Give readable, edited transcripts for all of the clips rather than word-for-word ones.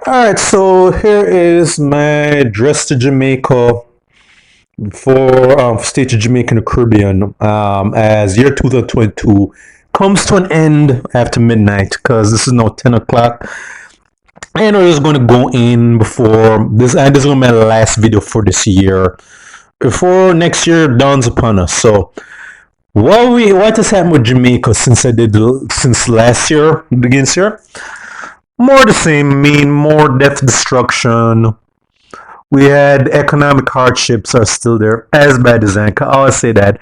Alright, so here is my dress to Jamaica for State of Jamaica in the Caribbean as year 2022 comes to an end after midnight because this is now 10 o'clock. And we're just going to go in before this, and this is going to be my last video for this year before next year dawns upon us. So, what has happened with Jamaica since last year begins here? More the same, more death destruction. We had economic hardships are still there, as by design. I always say that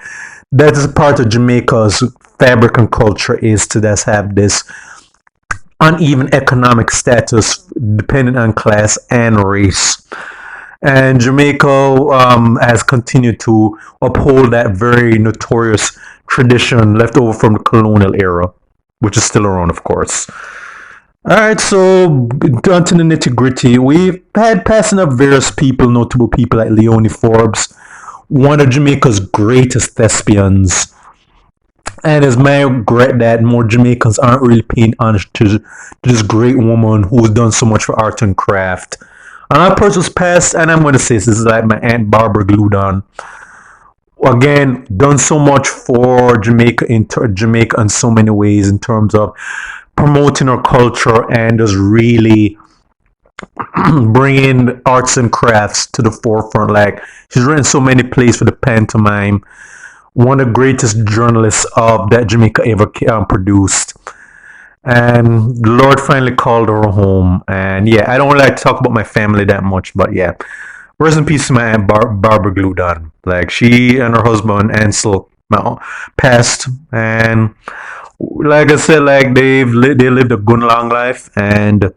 that is part of Jamaica's fabric and culture is to just have this uneven economic status depending on class and race. And Jamaica has continued to uphold that very notorious tradition left over from the colonial era, which is still around, of course. All right, so down to the nitty gritty. We've had passing of various people, notable people like Leonie Forbes, one of Jamaica's greatest thespians. And it's my regret that more Jamaicans aren't really paying homage to this great woman who's done so much for art and craft. And our person's passed, and I'm going to say this is like my Aunt Barbara Gludon. Again, done so much for Jamaica in so many ways in terms of promoting our culture and just really bringing arts and crafts to the forefront. Like she's written so many plays for the pantomime. One of the greatest journalists of that Jamaica ever produced. And the Lord finally called her home. And yeah, I don't really like to talk about my family that much, but yeah. Rest in peace to my Aunt Barbara Gludon. Like she and her husband Ansel passed, and like I said, like they lived a good long life, and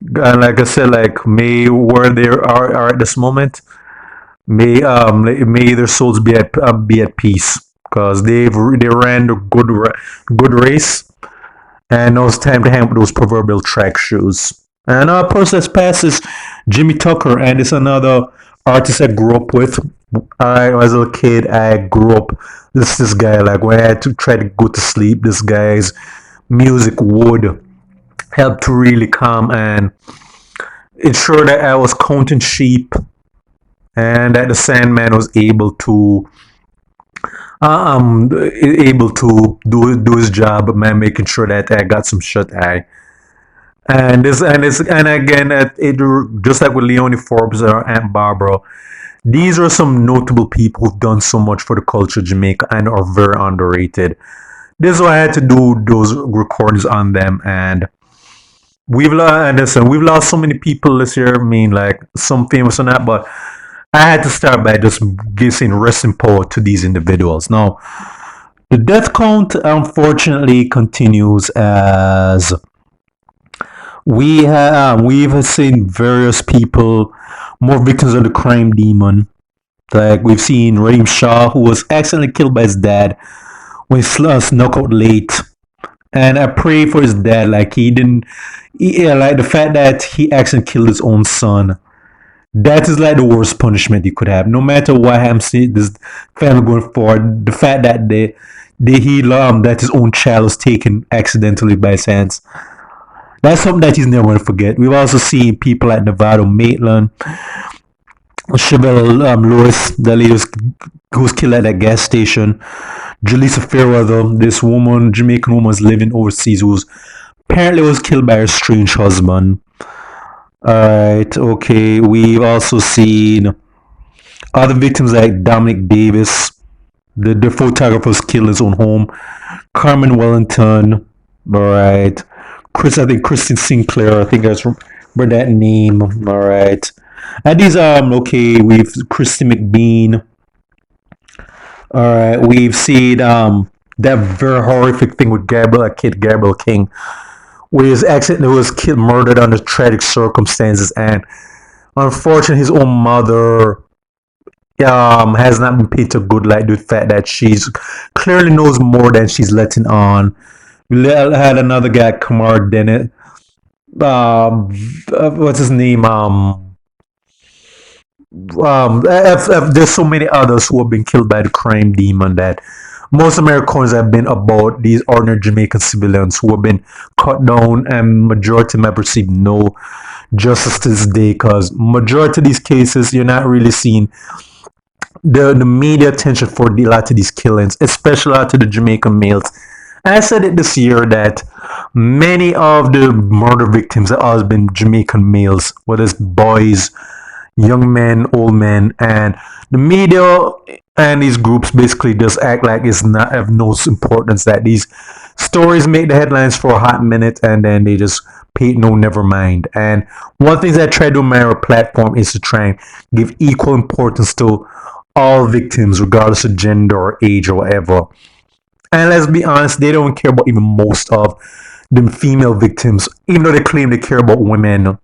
like I said, like may where they are at this moment, may their souls be at peace because they ran a good race, and it was time to hang up those proverbial track shoes. And our person that's passed is Jimmy Tucker, and it's another artist I grew up with. As a kid, I grew up this guy. Like when I had to try to go to sleep, this guy's music would help to really calm and ensure that I was counting sheep, and that the Sandman was able to do his job, man, making sure that I got some shut eye. And again, it just like with Leonie Forbes or Aunt Barbara, these are some notable people who've done so much for the culture of Jamaica and are very underrated. This is why I had to do those recordings on them, and we've lost so many people this year. I mean, like some famous or not, but I had to start by just giving rest in power to these individuals. Now, the death count unfortunately continues as we've seen various people more victims of the crime demon. Like we've seen Raheem Shaw, who was accidentally killed by his dad when he snuck out late. And I pray for his dad. Like he didn't, yeah, like the fact that he accidentally killed his own son. That is like the worst punishment you could have. No matter what I'm seeing this family going forward, the fact that that his own child was taken accidentally by his hands. That's something that he's never going to forget. We've also seen people like Nevada Maitland, Chevelle Lewis, the lady who was killed at that gas station. Jaleesa Fairweather, this woman, Jamaican woman, was living overseas, who was apparently was killed by her strange husband. Alright, okay. We've also seen other victims like Dominic Davis, the photographer was killed in his own home. Carmen Wellington, alright. I think Kristen Sinclair, I think I remember that name. Alright. And these okay, we've Christy McBean. Alright, we've seen that very horrific thing with Gabriel King, where his accident was killed, murdered under tragic circumstances, and unfortunately his own mother has not been paid to good light due to the fact that she's clearly knows more than she's letting on. We had another guy, Kamar Dennett. What's his name? There's so many others who have been killed by the crime demon that most Americans have been about these ordinary Jamaican civilians who have been cut down, and majority of them have received no justice to this day, because majority of these cases you're not really seeing the media attention for a lot of these killings, especially a lot of the Jamaican males. And I said it this year that many of the murder victims have always been Jamaican males, whether it's boys, young men, old men, and the media and these groups basically just act like it's not of no importance, that these stories make the headlines for a hot minute and then they just pay no never mind. And one thing that I try to do on my platform is to try and give equal importance to all victims, regardless of gender or age or whatever. And let's be honest, they don't care about even most of the female victims, even though they claim they care about women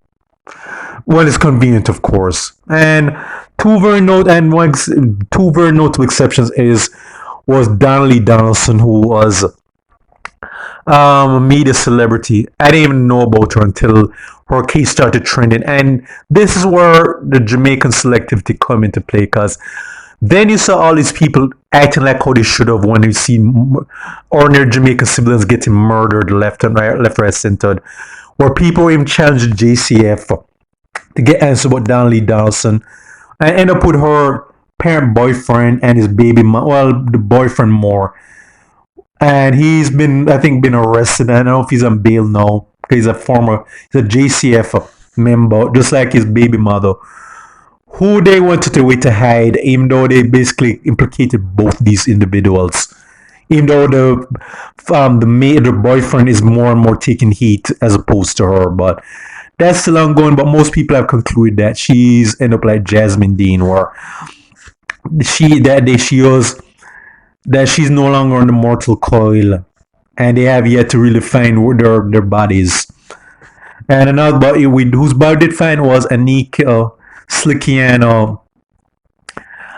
when it's convenient, of course. And two very notable exceptions was Donnelly Donaldson, who was a media celebrity. I didn't even know about her until her case started trending, and this is where the Jamaican selectivity come into play, because then you saw all these people acting like how they should have when you see ordinary Jamaican civilians getting murdered left, right, centered. Where people even challenged JCF to get answers about Donnelly Donaldson, and end up with her parent boyfriend and his baby well, the boyfriend more. And he's been, I think, been arrested. I don't know if he's on bail now. He's a JCF member, just like his baby mother, who they wanted to way to hide, even though they basically implicated both these individuals. Even though the boyfriend is more and more taking heat as opposed to her, but that's still ongoing. But most people have concluded that she's end up like Jasmine Dean, where she was that she's no longer on the mortal coil, and they have yet to really find their bodies. And another body whose body did find was Anika Slickiano.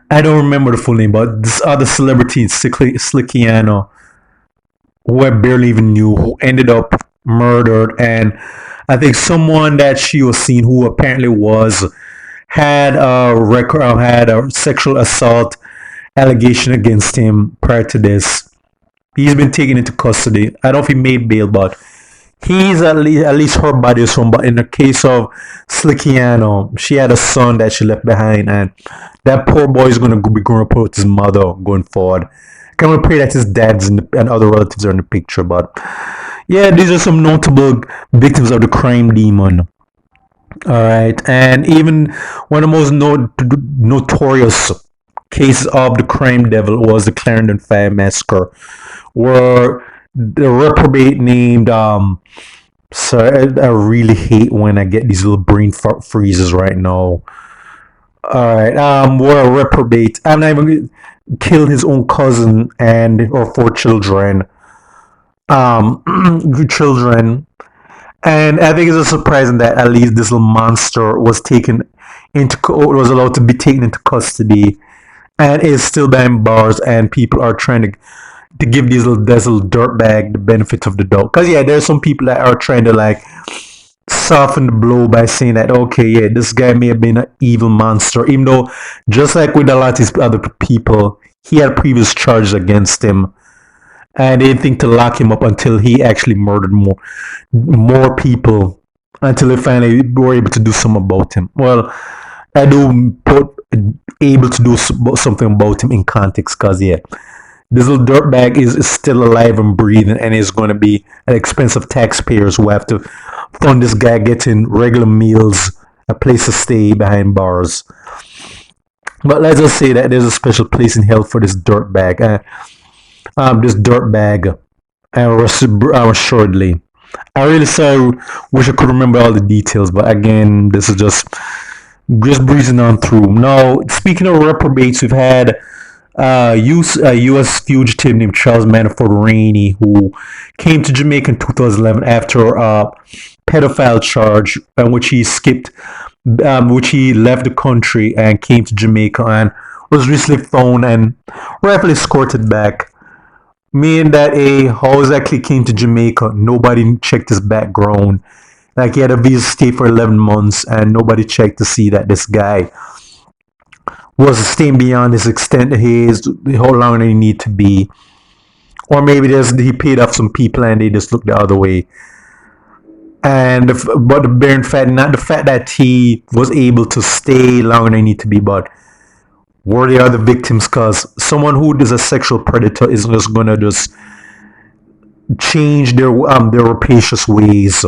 I don't remember the full name, but this other celebrity, Slickiano, who I barely even knew, who ended up murdered. And I think someone that she was seen, who apparently had a record, had a sexual assault allegation against him prior to this. He's been taken into custody. I don't know if he made bail, but he's at least her body is from. But in the case of Slickiano, she had a son that she left behind, and that poor boy is going to be growing up with his mother going forward. Can we pray that his dad's and other relatives are in the picture? But yeah, these are some notable victims of the crime demon. All right, and even one of the most notorious cases of the crime devil was the Clarendon Fire Massacre, where the reprobate named I really hate when I get these little brain freezes right now. All right, where a reprobate, I'm not even killed his own cousin and or four children, children. And I think it's surprising that at least this little monster was allowed to be taken into custody, and is still behind bars, and people are trying to give this little dirtbag the benefit of the doubt. Because yeah, there's some people that are trying to like soften the blow by saying that, okay, yeah, this guy may have been an evil monster, even though just like with a lot of these other people, he had previous charges against him, and they didn't think to lock him up until he actually murdered more people, until they finally were able to do something about him. Well, I do put able to do something about him in context, because yeah, this little dirtbag is still alive and breathing, and is going to be at the expense of taxpayers who have to fund this guy getting regular meals, a place to stay behind bars. But let's just say that there's a special place in hell for this dirtbag. Assuredly. I really wish I could remember all the details, but again, this is just breezing on through. Now, speaking of reprobates, we've had a U.S. fugitive named Charles Manafort Rainey, who came to Jamaica in 2011 after a pedophile charge, which he left the country and came to Jamaica, and was recently found and rapidly escorted back. Meaning that how exactly came to Jamaica, nobody checked his background. Like, he had a visa stay for 11 months, and nobody checked to see that this guy was staying beyond his extent, how long he need to be. Or maybe he paid off some people and they just looked the other way. And but the bare fact, not the fact that he was able to stay longer than he need to be, but were the other victims? Because someone who is a sexual predator is just gonna just change their rapacious ways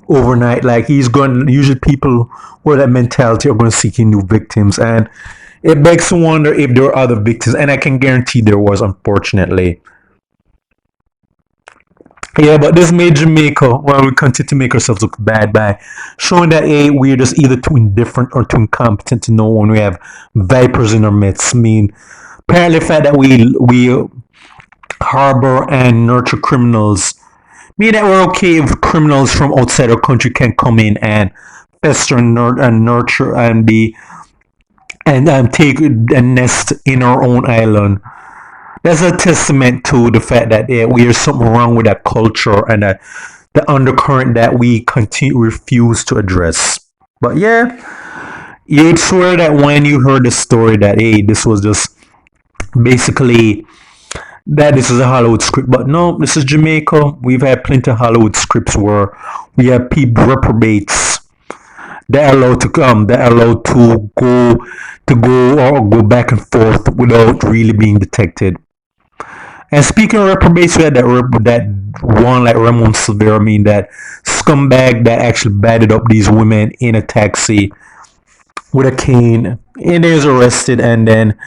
overnight. Like he's going. Usually, people with that mentality are going to seek new victims, and it begs to wonder if there are other victims. And I can guarantee there was, unfortunately. Yeah, but this made Jamaica, well, we continue to make ourselves look bad by showing that we're just either too indifferent or too incompetent to know when we have vipers in our midst. I mean, apparently, the fact that we harbor and nurture criminals mean that we're okay if criminals from outside our country can come in and fester and nurture and be and take a nest in our own island. That's a testament to the fact that we are something wrong with that culture and the undercurrent that we continue refuse to address. But yeah, you'd swear that when you heard the story that this was just basically that this is a Hollywood script. But no, this is Jamaica. We've had plenty of Hollywood scripts where we have people reprobates that are allowed to come, that are allowed to go back and forth without really being detected. And speaking of reprobates, we had that one like Ramon Silvera, I mean that scumbag that actually batted up these women in a taxi with a cane, and he was arrested, and then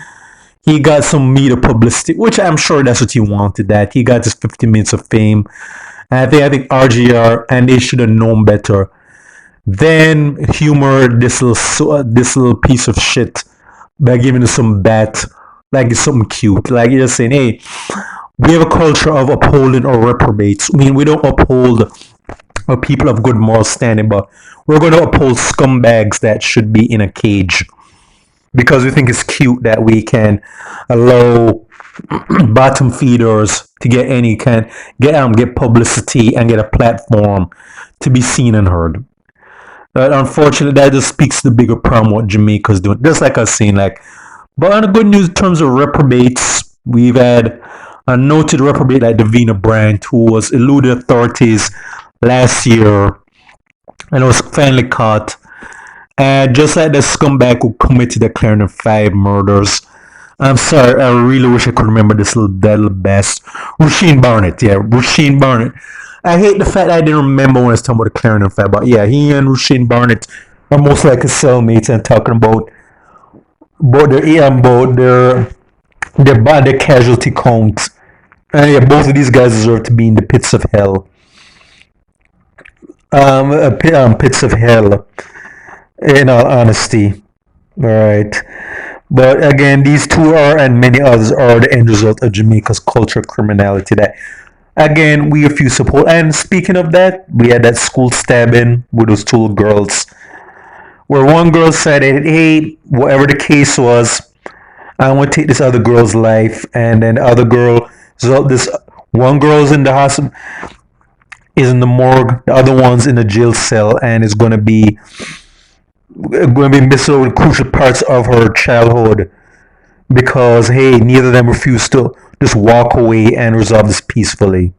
he got some media publicity, which I'm sure that's what he wanted. That he got his 15 minutes of fame. And I think RGR and they should have known better. Then humor this little piece of shit by giving it some bat, like it's something cute, like you're just saying, hey, we have a culture of upholding our reprobates. I mean, we don't uphold our people of good moral standing, but we're going to uphold scumbags that should be in a cage because we think it's cute that we can allow bottom feeders to get any can get publicity and get a platform to be seen and heard. But unfortunately, that just speaks to the bigger problem what Jamaica's doing. Just like I was saying, like, but on the good news in terms of reprobates, we've had a noted reprobate like Davina Bryant who was eluded authorities last year and was finally caught. And just like the scumbag who committed the Clarendon 5 murders. I'm sorry, I really wish I could remember this little best. Rusheen Barnett, yeah, Rusheen Barnett. I hate the fact that I didn't remember when I was talking about the Clarendon 5, but yeah, he and Rusheen Barnett are most likely cellmates and talking about their casualty count. And yeah, both of these guys deserve to be in the pits of hell. Pits of hell. In all honesty, all right. But again, these two are, and many others are, the end result of Jamaica's culture of criminality that, again, we refuse to support. And speaking of that, we had that school stabbing with those two girls, where one girl said, "Hey, whatever the case was, I want to take this other girl's life," and then the other girl, so this one girl's in the hospital, is in the morgue, the other one's in the jail cell, and is going to be missing crucial parts of her childhood because hey, neither of them refused to just walk away and resolve this peacefully.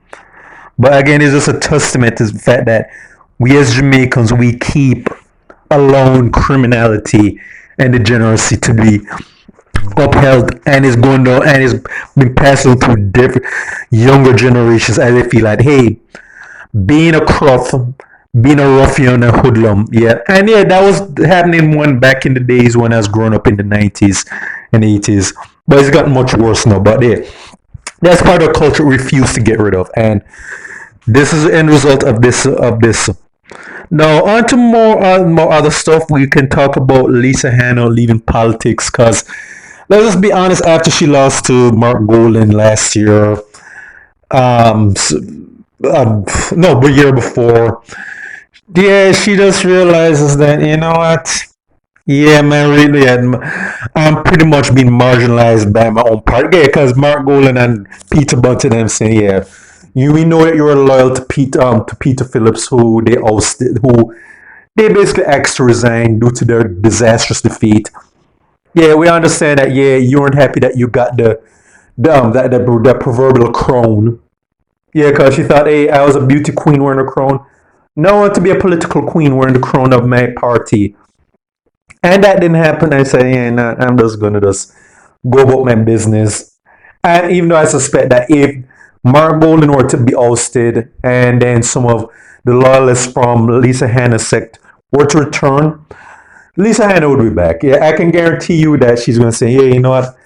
But again, it's just a testament to the fact that we as Jamaicans, we keep allowing criminality and degeneracy to be upheld, and is going down and is being passed on to different younger generations as they feel like, hey, being a croft, being a ruffian, a hoodlum, yeah, and yeah, that was happening one back in the days when I was growing up in the 90s and 80s, but it's gotten much worse now. But yeah, that's part of the culture we refuse to get rid of, and this is the end result of this. Now, on to more other stuff. We can talk about Lisa Hanna leaving politics because let's just be honest. After she lost to Mark Golan last year, no, the year before, yeah, she just realizes that you know what. Yeah, man, really, I'm pretty much being marginalized by my own party. Yeah, because Mark Golan and Peter Bunton and saying, yeah, we know that you were loyal to Peter Phillips, who they ousted, who they basically asked to resign due to their disastrous defeat. Yeah, we understand that. Yeah, you weren't happy that you got the proverbial crown. Yeah, because she thought, hey, I was a beauty queen wearing a crown. No, I want to be a political queen wearing the crown of my party. And that didn't happen. I said, yeah, nah, I'm just going to just go about my business. And even though I suspect that if Mark Bolden were to be ousted and then some of the loyalists from Lisa Hanna's sect were to return, Lisa Hanna would be back. Yeah, I can guarantee you that she's going to say, "Yeah, you know what?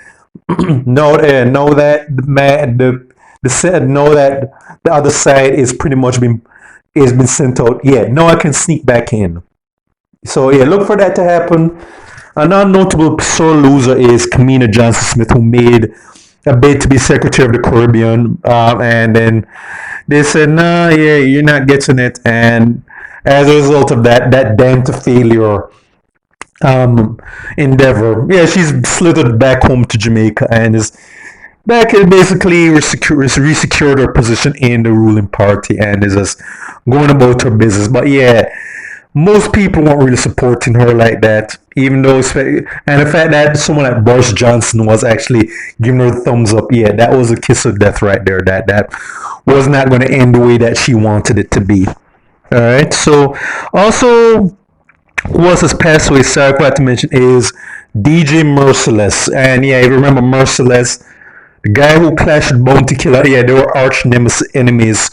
Know that know that the other side is pretty much been sent out. Yeah, no, I can sneak back in." So yeah, look for that to happen. Another notable sore loser is Kamina Johnson Smith, who made a bid to be Secretary of the Caribbean, and then they said, "Nah, yeah, you're not getting it." And as a result of that, that damn to failure um, endeavor, yeah, she's slithered back home to Jamaica and is back and basically resecured her position in the ruling party and is just going about her business. But yeah, most people weren't really supporting her like that, even though, and the fact that someone like Boris Johnson was actually giving her the thumbs up, yeah, that was a kiss of death right there. That was not going to end the way that she wanted it to be. All right. So also, who else has passed away? Sorry, I forgot to mention is DJ Merciless, and yeah, you remember Merciless, the guy who clashed with Bounty Killer. Yeah, they were arch enemies.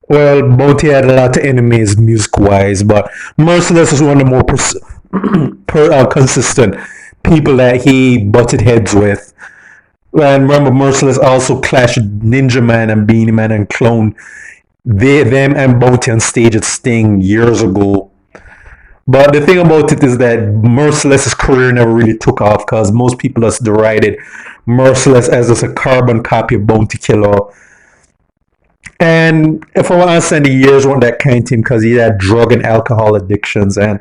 Well, Bounty had a lot of enemies music wise, but Merciless is one of the more consistent people that he butted heads with. And remember, Merciless also clashed with Ninja Man and Beanie Man and Clone. Them and Bounty on stage at Sting years ago. But the thing about it is that Merciless's career never really took off because most people just derided Merciless as just a carbon copy of Bounty Killer. And if I want to say the years weren't that kind to him because he had drug and alcohol addictions, and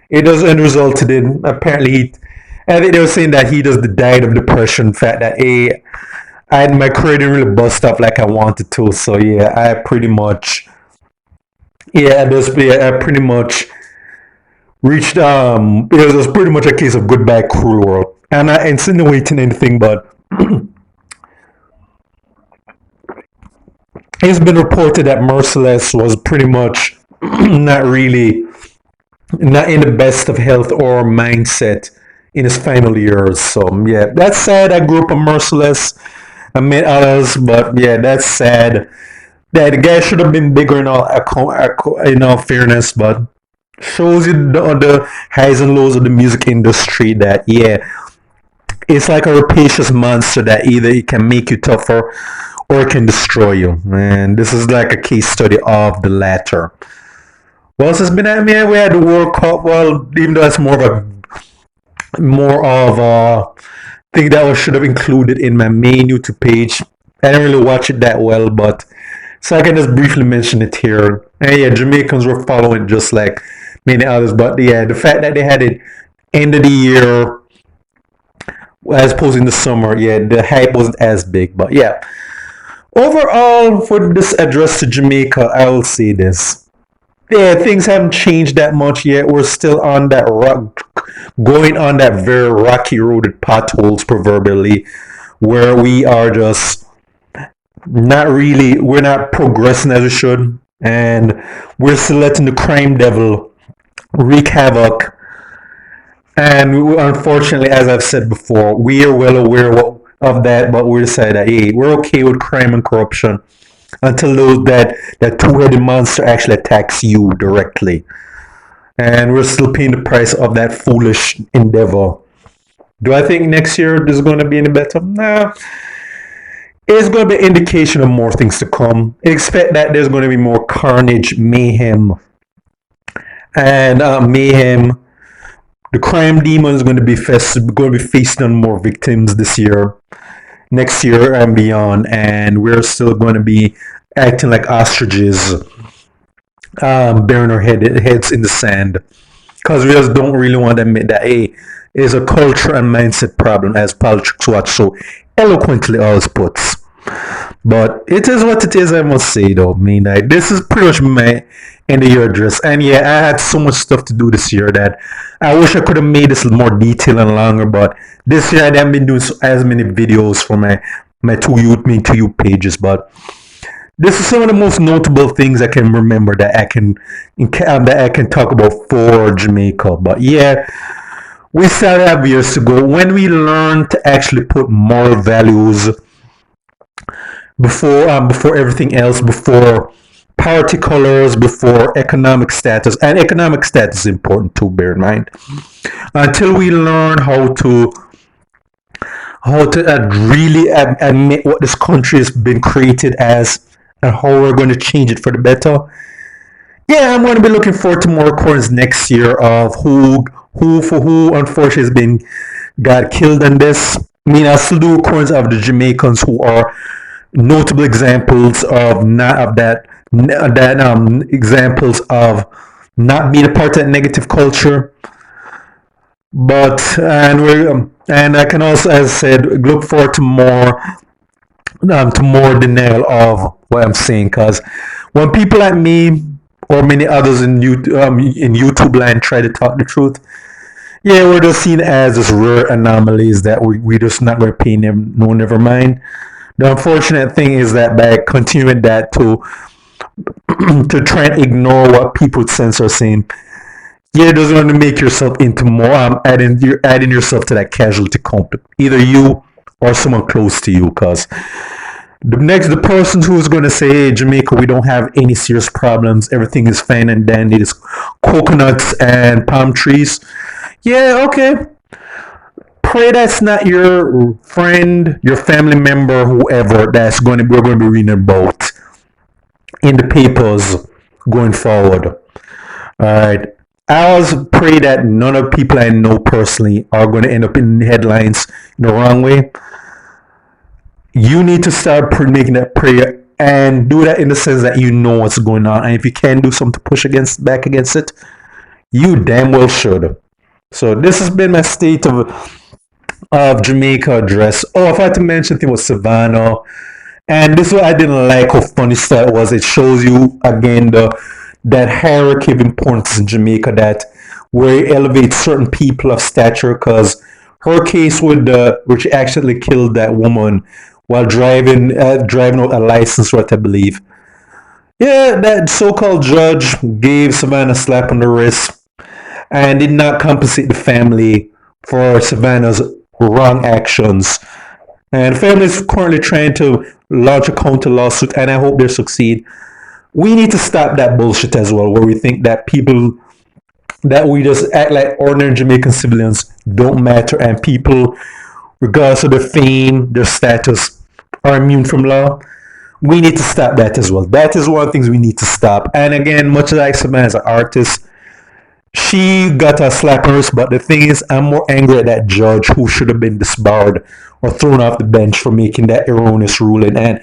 it doesn't resulted in apparently. I think they were saying that he just died of depression. Fact that my career didn't really bust up like I wanted to. So yeah, I pretty much I pretty much reached it was pretty much a case of goodbye cruel world. And I insinuating anything, but it's been reported that Merciless was pretty much not really not in the best of health or mindset in his final years. So yeah, that's sad. I grew up a Merciless. I met others, but yeah, that's sad. That the guy should have been bigger in all fairness, but shows you the highs and lows of the music industry. That yeah, it's like a rapacious monster that either it can make you tougher or it can destroy you. And this is like a case study of the latter. Well, it's been at me. We had the World Cup. Well, even though that's more of a thing that should have included in my main YouTube page. I didn't really watch it that well, but so I can just briefly mention it here. And yeah, Jamaicans were following just like many others, but yeah, the fact that they had it end of the year as opposed in the summer, yeah, the hype wasn't as big. But yeah, overall, for this address to Jamaica, I will say this. Yeah, things haven't changed that much yet. We're still on that going on that very rocky road with potholes, proverbially, where we are just we're not progressing as we should, and we're still letting the crime devil wreak havoc. And unfortunately, as I've said before, we are well aware of that, but we decided that hey, we're okay with crime and corruption until that two-headed monster actually attacks you directly. And we're still paying the price of that foolish endeavor. Do I think next year this is going to be any better? Nah. It's going to be an indication of more things to come. Expect that there's going to be more carnage, mayhem, and mayhem. The crime demon is going to be facing on more victims this year, next year, and beyond. And we're still going to be acting like ostriches, burying our heads in the sand, because we just don't really want to admit that hey, it's a culture and mindset problem, as Politics Watch so eloquently always puts. But it is what it is, I must say though. I mean, like, this is pretty much my end of year address. And yeah, I had so much stuff to do this year that I wish I could have made this more detailed and longer. But this year I haven't been doing as many videos for my two YouTube pages. But This is some of the most notable things I can remember that I can talk about for Jamaica. But yeah, we started out years ago when we learned to actually put moral values before everything else, before party colors, before economic status, and economic status is important too. Bear in mind, until we learn how to really admit what this country has been created as and how we're going to change it for the better. Yeah, I'm going to be looking forward to more recordings next year of who unfortunately has been got killed in this. I mean, I still do recordings of the Jamaicans who are notable examples of not of that examples of not being a part of that negative culture. But and I can also, as I said, look forward to more denial of what I'm saying. Because when people like me or many others in YouTube land try to talk the truth, yeah, we're just seen as this rare anomalies that we just not going to pay them no never mind. The unfortunate thing is that by continuing that to try and ignore what people sense are saying, yeah, it doesn't want to make yourself into more you're adding yourself to that casualty count. Either you or someone close to you, because the person who's going to say, hey, Jamaica, we don't have any serious problems, everything is fine and dandy, it's coconuts and palm trees. Yeah, okay. Pray that's not your friend, your family member, whoever we're going to be reading about in the papers going forward. All right. I also pray that none of the people I know personally are going to end up in headlines in the wrong way. You need to start making that prayer and do that in the sense that you know what's going on. And if you can do something to push back against it, you damn well should. So this has been my state of Jamaica address. Oh, I forgot to mention it was Savannah. And this is what I didn't like how funny that was. It shows you again that hierarchy of importance in Jamaica, that where it elevates certain people of stature. Because her case where she accidentally killed that woman while driving out a license, what I believe. Yeah, that so-called judge gave Savannah a slap on the wrist and did not compensate the family for Savannah's wrong actions. And the family is currently trying to launch a counter lawsuit, and I hope they succeed. We need to stop that bullshit as well, where we think that people that we just act like ordinary Jamaican civilians don't matter, and people, regardless of their fame, their status, are immune from law. We need to stop that as well. That is one of the things we need to stop. And again, much like Savannah as an artist, she got a slap on her wrist, but the thing is, I'm more angry at that judge who should have been disbarred or thrown off the bench for making that erroneous ruling. And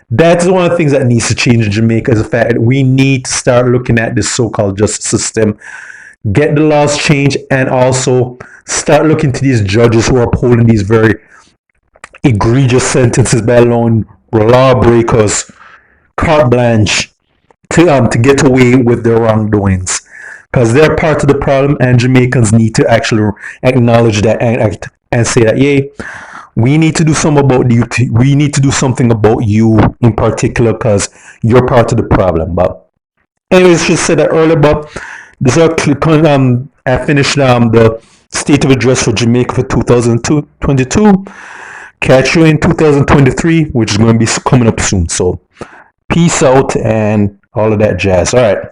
that's one of the things that needs to change in Jamaica, is the fact that we need to start looking at this so-called justice system, get the laws changed, and also start looking to these judges who are upholding these very egregious sentences by allowing lawbreakers carte blanche to get away with their wrongdoings, because they're part of the problem, and Jamaicans need to actually acknowledge that and say that, yeah, we need to do something about you. We need to do something about you in particular, because you're part of the problem. But anyways, just said that earlier. But this is I finished the state of address for Jamaica for 2022. Catch you in 2023, which is going to be coming up soon. So peace out and all of that jazz. All right.